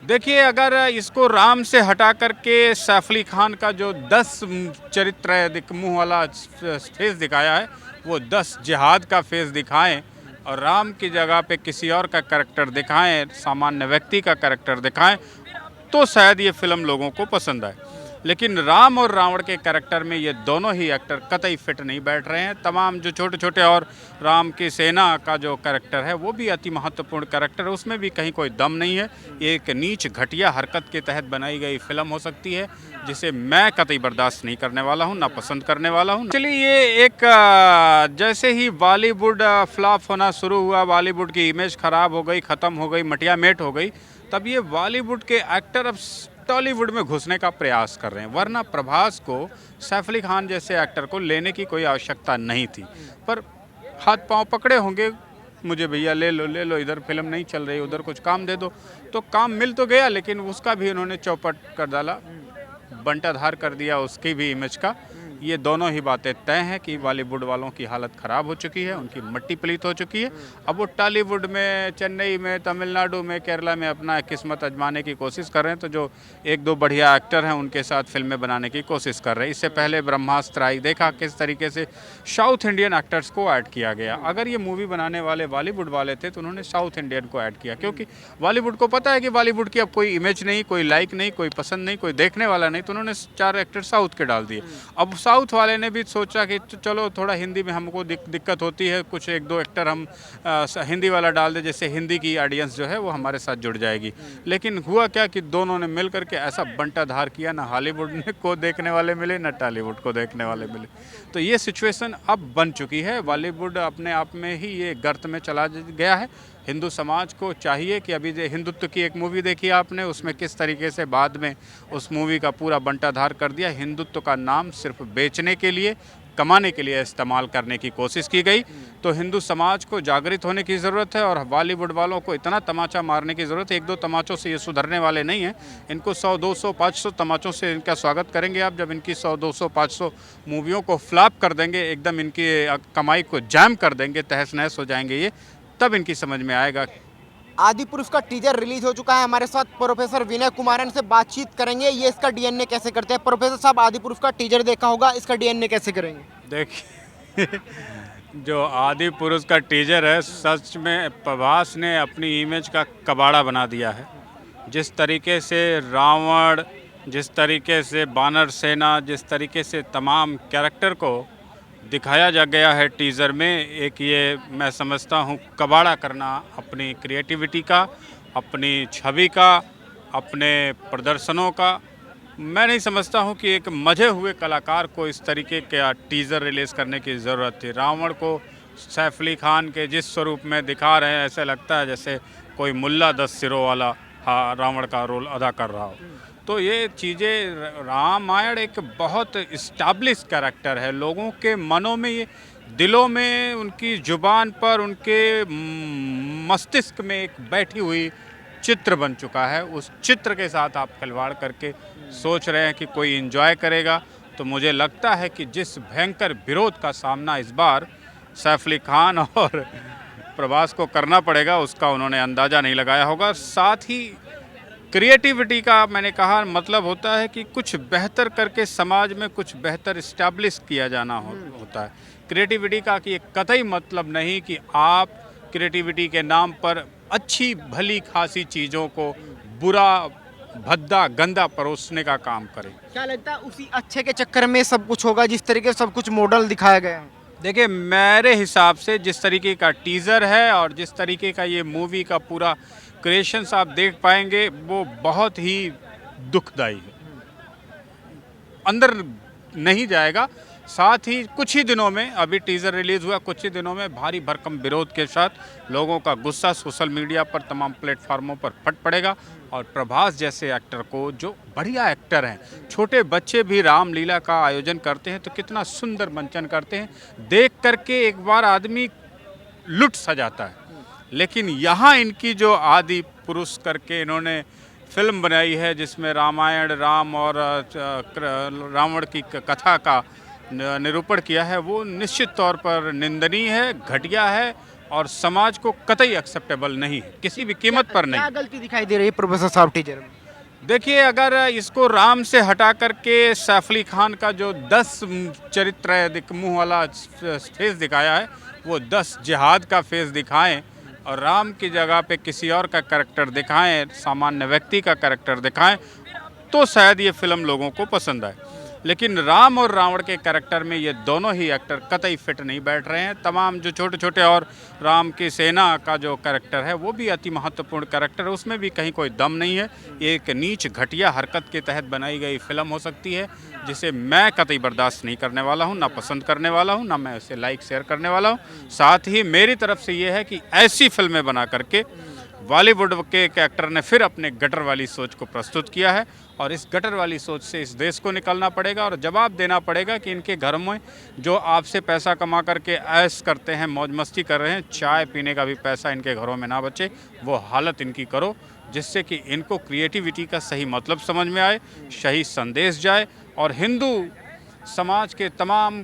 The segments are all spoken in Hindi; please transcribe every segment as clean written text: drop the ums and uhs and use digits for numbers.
देखिए, अगर इसको राम से हटा करके सैफ अली खान का जो 10 चरित्र है, मुंह वाला फेस दिखाया है, वो 10 जिहाद का फेस दिखाएं और राम की जगह पे किसी और का कैरेक्टर दिखाएं, सामान्य व्यक्ति का कैरेक्टर दिखाएं, तो शायद ये फिल्म लोगों को पसंद आए। लेकिन राम और रावण के कैरेक्टर में ये दोनों ही एक्टर कतई फिट नहीं बैठ रहे हैं। तमाम जो छोटे छोटे और राम की सेना का जो कैरेक्टर है वो भी अति महत्वपूर्ण कैरेक्टर है, उसमें भी कहीं कोई दम नहीं है। ये एक नीच घटिया हरकत के तहत बनाई गई फिल्म हो सकती है, जिसे मैं कतई बर्दाश्त नहीं करने वाला हूँ, ना पसंद करने वाला हूँ। चलिए, ये एक जैसे ही बॉलीवुड फ्लॉप होना शुरू हुआ, बॉलीवुड की इमेज खराब हो गई, ख़त्म हो गई, मटिया मेट हो गई, तब ये बॉलीवुड के एक्टर अब टॉलीवुड में घुसने का प्रयास कर रहे हैं। वरना प्रभास को सैफ अली खान जैसे एक्टर को लेने की कोई आवश्यकता नहीं थी, पर हाथ पांव पकड़े होंगे, मुझे भैया ले लो, इधर फिल्म नहीं चल रही, उधर कुछ काम दे दो, तो काम मिल तो गया, लेकिन उसका भी उन्होंने चौपट कर डाला, बंटाधार कर दिया उसकी भी इमेज का। ये दोनों ही बातें तय हैं कि बॉलीवुड वालों की हालत ख़राब हो चुकी है, उनकी मट्टी पलीत हो चुकी है। अब वो टॉलीवुड में, चेन्नई में, तमिलनाडु में, केरला में अपना किस्मत आजमाने की कोशिश कर रहे हैं, तो जो एक दो बढ़िया एक्टर हैं उनके साथ फिल्में बनाने की कोशिश कर रहे हैं। इससे पहले ब्रह्मास्त्र आई, देखा किस तरीके से साउथ इंडियन एक्टर्स को ऐड किया गया। अगर ये मूवी बनाने वाले बॉलीवुड वाले थे तो उन्होंने साउथ इंडियन को ऐड किया, क्योंकि बॉलीवुड को पता है कि बॉलीवुड की अब कोई इमेज नहीं, कोई लाइक नहीं, कोई पसंद नहीं, कोई देखने वाला नहीं, तो उन्होंने 4 एक्टर साउथ के डाल दिए। अब साउथ वाले ने भी सोचा कि चलो थोड़ा हिंदी में हमको दिक्कत होती है, कुछ एक दो एक्टर हम हिंदी वाला डाल दे, जैसे हिंदी की ऑडियंस जो है वो हमारे साथ जुड़ जाएगी। लेकिन हुआ क्या कि दोनों ने मिल करके ऐसा बंटाधार किया, ना हॉलीवुड को देखने वाले मिले, ना टॉलीवुड को देखने वाले मिले। तो ये सिचुएशन अब बन चुकी है। बॉलीवुड अपने आप में ही ये गर्त में चला गया है। हिंदू समाज को चाहिए कि अभी जो हिंदुत्व की एक मूवी देखी आपने, उसमें किस तरीके से बाद में उस मूवी का पूरा बंटाधार कर दिया। हिंदुत्व का नाम सिर्फ बेचने के लिए, कमाने के लिए इस्तेमाल करने की कोशिश की गई। तो हिंदू समाज को जागृत होने की ज़रूरत है और बॉलीवुड वालों को इतना तमाचा मारने की ज़रूरत है। एक दो तमाचों से ये सुधरने वाले नहीं हैं। इनको 100, 200, 500 तमाचों से इनका स्वागत करेंगे आप, जब इनकी 100, 200, 500 मूवियों को फ्लॉप कर देंगे, एकदम इनकी कमाई को जैम कर देंगे, तहस नहस हो जाएंगे ये, तब इनकी समझ में आएगा। आदि पुरुष का टीजर रिलीज हो चुका है। हमारे साथ प्रोफेसर विनय कुमारन से बातचीत करेंगे, ये इसका डीएनए कैसे करते हैं। प्रोफेसर साहब, आदि पुरुष का टीजर देखा होगा, इसका डीएनए कैसे करेंगे? देखिए, जो आदि पुरुष का टीजर है, सच में प्रभास ने अपनी इमेज का कबाड़ा बना दिया है। जिस तरीके से रावण, जिस तरीके से बानर सेना, जिस तरीके से तमाम कैरेक्टर को दिखाया जा गया है टीज़र में, एक ये मैं समझता हूँ कबाड़ा करना अपनी क्रिएटिविटी का, अपनी छवि का, अपने प्रदर्शनों का। मैं नहीं समझता हूँ कि एक मजे हुए कलाकार को इस तरीके का टीज़र रिलीज़ करने की ज़रूरत थी। रावण को सैफ अली खान के जिस स्वरूप में दिखा रहे हैं, ऐसा लगता है जैसे कोई मुल्ला 10 सिरों वाला रावण का रोल अदा कर रहा हो। तो ये चीज़ें, रामायण एक बहुत इस्टेब्लिश कैरेक्टर है, लोगों के मनों में, ये दिलों में, उनकी ज़ुबान पर, उनके मस्तिष्क में एक बैठी हुई चित्र बन चुका है। उस चित्र के साथ आप खिलवाड़ करके सोच रहे हैं कि कोई एंजॉय करेगा, तो मुझे लगता है कि जिस भयंकर विरोध का सामना इस बार सैफ अली खान और प्रभास को करना पड़ेगा, उसका उन्होंने अंदाज़ा नहीं लगाया होगा। साथ ही क्रिएटिविटी का मैंने कहा मतलब होता है कि कुछ बेहतर करके समाज में कुछ बेहतर इस्टेब्लिश किया जाना होता है। क्रिएटिविटी का कि कतई मतलब नहीं कि आप क्रिएटिविटी के नाम पर अच्छी भली खासी चीज़ों को बुरा, भद्दा, गंदा परोसने का काम करें। क्या लगता है उसी अच्छे के चक्कर में सब कुछ होगा, जिस तरीके से सब कुछ मॉडल दिखाया गया है? देखिए, मेरे हिसाब से जिस तरीके का टीज़र है और जिस तरीके का ये मूवी का पूरा क्रिएशंस आप देख पाएंगे, वो बहुत ही दुखदाई है, अंदर नहीं जाएगा। साथ ही कुछ ही दिनों में, अभी टीज़र रिलीज़ हुआ, कुछ ही दिनों में भारी भरकम विरोध के साथ लोगों का गुस्सा सोशल मीडिया पर, तमाम प्लेटफार्मों पर फट पड़ेगा। और प्रभास जैसे एक्टर को, जो बढ़िया एक्टर हैं, छोटे बच्चे भी रामलीला का आयोजन करते हैं तो कितना सुंदर मंचन करते हैं, देख करके एक बार आदमी लुट सा जाता है। लेकिन यहाँ इनकी जो आदि पुरुष करके इन्होंने फिल्म बनाई है, जिसमें रामायण, राम और रावण की कथा का निरूपण किया है, वो निश्चित तौर पर निंदनीय है, घटिया है और समाज को कतई एक्सेप्टेबल नहीं है, किसी भी कीमत पर नहीं। क्या गलती दिखाई दे रही है प्रोफेसर साहब टीजर में? देखिए, अगर इसको राम से हटा करके सैफ अली खान का जो 10 चरित्र मुंह वाला फेस दिखाया है, वो 10 जिहाद का फेस दिखाएं और राम की जगह पे किसी और का कैरेक्टर दिखाएं, सामान्य व्यक्ति का कैरेक्टर दिखाएं, तो शायद ये फिल्म लोगों को पसंद आए। लेकिन राम और रावण के कैरेक्टर में ये दोनों ही एक्टर कतई फिट नहीं बैठ रहे हैं। तमाम जो छोटे छोटे और राम की सेना का जो कैरेक्टर है वो भी अति महत्वपूर्ण कैरेक्टर है, उसमें भी कहीं कोई दम नहीं है। ये एक नीच घटिया हरकत के तहत बनाई गई फिल्म हो सकती है, जिसे मैं कतई बर्दाश्त नहीं करने वाला हूँ, ना पसंद करने वाला हूँ, ना मैं उसे लाइक शेयर करने वाला हूँ। साथ ही मेरी तरफ से ये है कि ऐसी फिल्में बना करके बॉलीवुड के एक एक्टर ने फिर अपने गटर वाली सोच को प्रस्तुत किया है और इस गटर वाली सोच से इस देश को निकलना पड़ेगा और जवाब देना पड़ेगा कि इनके घर में जो आपसे पैसा कमा करके ऐश करते हैं, मौज मस्ती कर रहे हैं, चाय पीने का भी पैसा इनके घरों में ना बचे, वो हालत इनकी करो, जिससे कि इनको क्रिएटिविटी का सही मतलब समझ में आए, सही संदेश जाए और हिंदू समाज के तमाम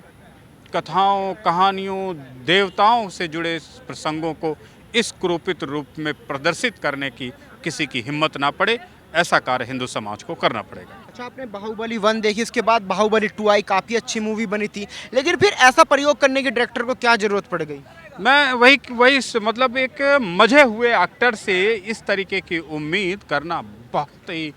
कथाओं, कहानियों, देवताओं से जुड़े प्रसंगों को इस कुरूपित रूप में प्रदर्शित करने की किसी की हिम्मत ना पड़े। ऐसा कार्य हिंदू समाज को करना पड़ेगा। अच्छा, आपने बाहुबली 1 देखी, इसके बाद बाहुबली 2 आई, काफ़ी अच्छी मूवी बनी थी, लेकिन फिर ऐसा प्रयोग करने की डायरेक्टर को क्या ज़रूरत पड़ गई? मैं वही मतलब एक मजे हुए एक्टर से इस तरीके की उम्मीद करना बहुत ही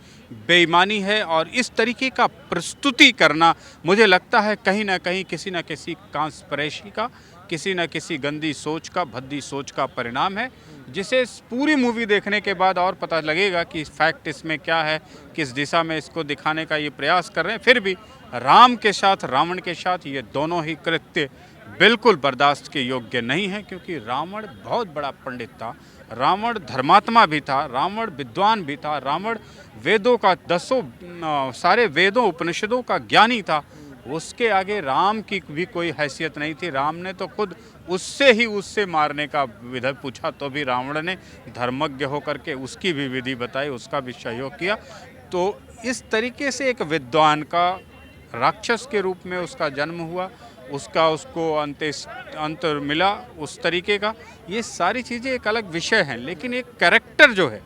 बेईमानी है और इस तरीके का प्रस्तुति करना मुझे लगता है कहीं ना कहीं किसी न किसी कांस्पिरेसी का, किसी न किसी गंदी सोच का, भद्दी सोच का परिणाम है, जिसे पूरी मूवी देखने के बाद और पता लगेगा कि फैक्ट इसमें क्या है, किस दिशा में इसको दिखाने का ये प्रयास कर रहे हैं। फिर भी राम के साथ रावण के साथ ये दोनों ही कृत्य बिल्कुल बर्दाश्त के योग्य नहीं है, क्योंकि रावण बहुत बड़ा पंडित था, रावण धर्मात्मा भी था, रावण विद्वान भी था, रावण वेदों का सारे वेदों उपनिषदों का ज्ञानी था। उसके आगे राम की भी कोई हैसियत नहीं थी। राम ने तो खुद उससे मारने का विधि पूछा तो भी रावण ने धर्मज्ञ होकर के उसकी भी विधि बताई, उसका भी सहयोग किया। तो इस तरीके से एक विद्वान का राक्षस के रूप में उसका जन्म हुआ, उसको अंत मिला उस तरीके का, ये सारी चीज़ें एक अलग विषय हैं। लेकिन एक कैरेक्टर जो है,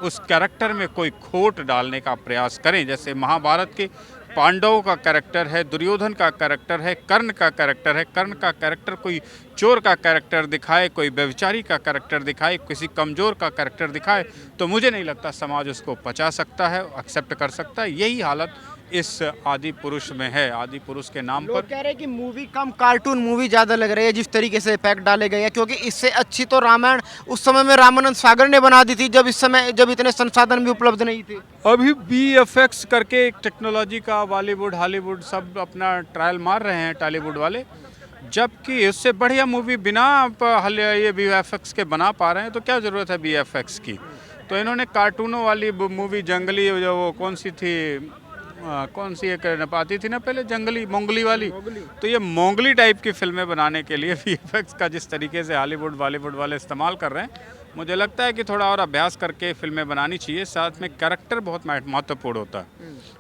उस कैरेक्टर में कोई खोट डालने का प्रयास करें। जैसे महाभारत के पांडवों का कैरेक्टर है, दुर्योधन का कैरेक्टर है, कर्ण का कैरेक्टर है, कर्ण का कैरेक्टर कोई चोर का कैरेक्टर दिखाए, कोई व्यभिचारी का कैरेक्टर दिखाए, किसी कमज़ोर का कैरेक्टर दिखाए, तो मुझे नहीं लगता समाज उसको पचा सकता है, एक्सेप्ट कर सकता है। यही हालत इस आदि पुरुष में है। आदि पुरुष के नाम लोग पर कह रहे हैं कि मूवी कम कार्टून मूवी ज़्यादा लग रही है जिस तरीके से इफेक्ट डाले गए हैं, क्योंकि इससे अच्छी तो रामायण उस समय में रामानंद सागर ने बना दी थी, जब इतने संसाधन भी उपलब्ध नहीं थे। अभी BFX करके एक टेक्नोलॉजी का बॉलीवुड, हॉलीवुड सब अपना ट्रायल मार रहे हैं, टॉलीवुड वाले, जबकि उससे बढ़िया मूवी बिना ये BFX के बना पा रहे हैं, तो क्या ज़रूरत है BFX की। तो इन्होंने कार्टूनों वाली मूवी जंगली, जो वो कौन सी थी, कौन सी एक आती थी ना पहले, जंगली मोंगली वाली, तो ये मोंगली टाइप की फिल्में बनाने के लिए VFX का जिस तरीके से हॉलीवुड बॉलीवुड वाले इस्तेमाल कर रहे हैं, मुझे लगता है कि थोड़ा और अभ्यास करके फिल्में बनानी चाहिए। साथ में कैरेक्टर बहुत महत्वपूर्ण होता है,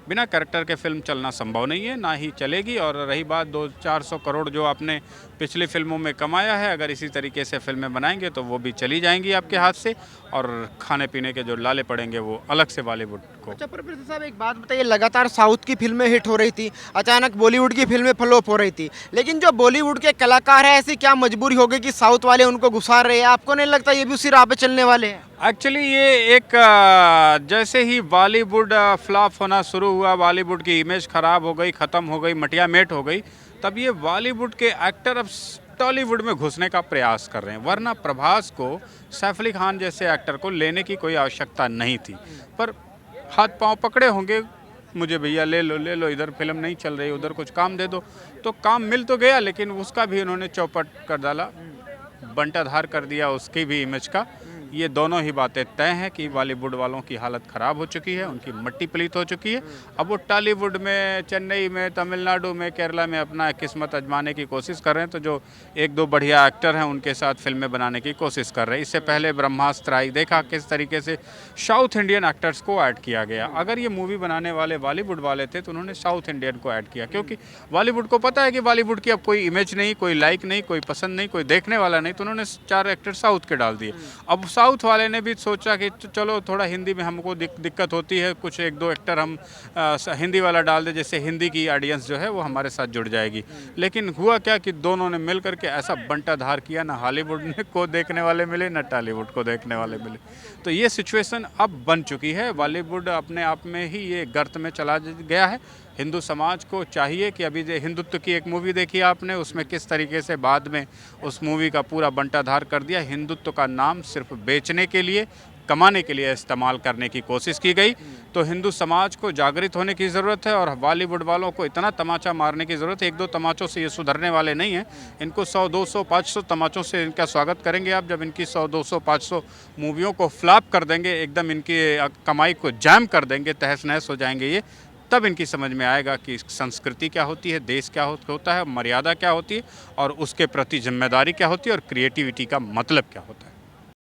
बिना कैरेक्टर के फिल्म चलना संभव नहीं है, ना ही चलेगी। और रही बात 200-400 करोड़ जो आपने पिछली फिल्मों में कमाया है, अगर इसी तरीके से फिल्में बनाएंगे तो वो भी चली जाएंगी आपके हाथ से, और खाने पीने के जो लाले पड़ेंगे वो अलग से बॉलीवुड को। अच्छा प्रोफेसर साहब, एक बात बताइए, लगातार साउथ की फिल्में हिट हो रही थी, अचानक बॉलीवुड की फिल्में फ्लॉप हो रही थी, लेकिन जो बॉलीवुड के कलाकार हैं, ऐसी क्या मजबूरी हो गई कि साउथ वाले उनको घुसा रहे हैं? आपको नहीं लगता ये भी उसी राह पे चलने वाले हैं? एक्चुअली ये एक जैसे ही बॉलीवुड फ्लॉप होना शुरू हुआ, बॉलीवुड की इमेज ख़राब हो गई, ख़त्म हो गई, मटियामेट हो गई, तब ये बॉलीवुड के एक्टर अब टॉलीवुड में घुसने का प्रयास कर रहे हैं। वरना प्रभास को, सैफ अली खान जैसे एक्टर को लेने की कोई आवश्यकता नहीं थी, पर हाथ पांव पकड़े होंगे, मुझे भैया ले लो, इधर फिल्म नहीं चल रही, उधर कुछ काम दे दो, तो काम मिल तो गया, लेकिन उसका भी उन्होंने चौपट कर डाला, बंटाधार कर दिया उसकी भी इमेज का। ये दोनों ही बातें तय हैं कि बॉलीवुड वालों की हालत ख़राब हो चुकी है, उनकी मट्टी पलीत हो चुकी है। अब वो टॉलीवुड में, चेन्नई में, तमिलनाडु में, केरला में अपना किस्मत आजमाने की कोशिश कर रहे हैं। तो जो एक दो बढ़िया एक्टर हैं उनके साथ फिल्में बनाने की कोशिश कर रहे हैं। इससे पहले ब्रह्मास्त्र आई, देखा किस तरीके से साउथ इंडियन एक्टर्स को ऐड किया गया। अगर ये मूवी बनाने वाले बॉलीवुड वाले थे तो उन्होंने साउथ इंडियन को ऐड किया, क्योंकि बॉलीवुड को पता है कि बॉलीवुड की अब कोई इमेज नहीं, कोई लाइक नहीं, कोई पसंद नहीं, कोई देखने वाला नहीं, तो उन्होंने 4 एक्टर साउथ के डाल दिए। अब साउथ वाले ने भी सोचा कि चलो थोड़ा हिंदी में हमको दिक्कत होती है, कुछ एक दो एक्टर हम हिंदी वाला डाल दे, जैसे हिंदी की ऑडियंस जो है वो हमारे साथ जुड़ जाएगी। लेकिन हुआ क्या कि दोनों ने मिल करके ऐसा बंटाधार किया, ना हॉलीवुड को देखने वाले मिले, ना टॉलीवुड को देखने वाले मिले। तो ये सिचुएशन अब बन चुकी है। बॉलीवुड अपने आप में ही ये गर्त में चला गया है। हिंदू समाज को चाहिए कि अभी हिंदुत्व की एक मूवी देखी आपने, उसमें किस तरीके से बाद में उस मूवी का पूरा बंटाधार कर दिया। हिंदुत्व का नाम सिर्फ बेचने के लिए, कमाने के लिए इस्तेमाल करने की कोशिश की गई। तो हिंदू समाज को जागृत होने की ज़रूरत है और बॉलीवुड वालों को इतना तमाचा मारने की ज़रूरत है। एक दो तमाचों से ये सुधरने वाले नहीं हैं। इनको 100, 200, 500 तमाचों से इनका स्वागत करेंगे आप, जब इनकी 100, 200, 500 मूवियों को फ्लॉप कर देंगे, एकदम इनकी कमाई को जैम कर देंगे, तहस नहस हो जाएंगे ये, तब इनकी समझ में आएगा कि संस्कृति क्या होती है, देश क्या होता है, मर्यादा क्या होती है और उसके प्रति जिम्मेदारी क्या होती है और क्रिएटिविटी का मतलब क्या होता है।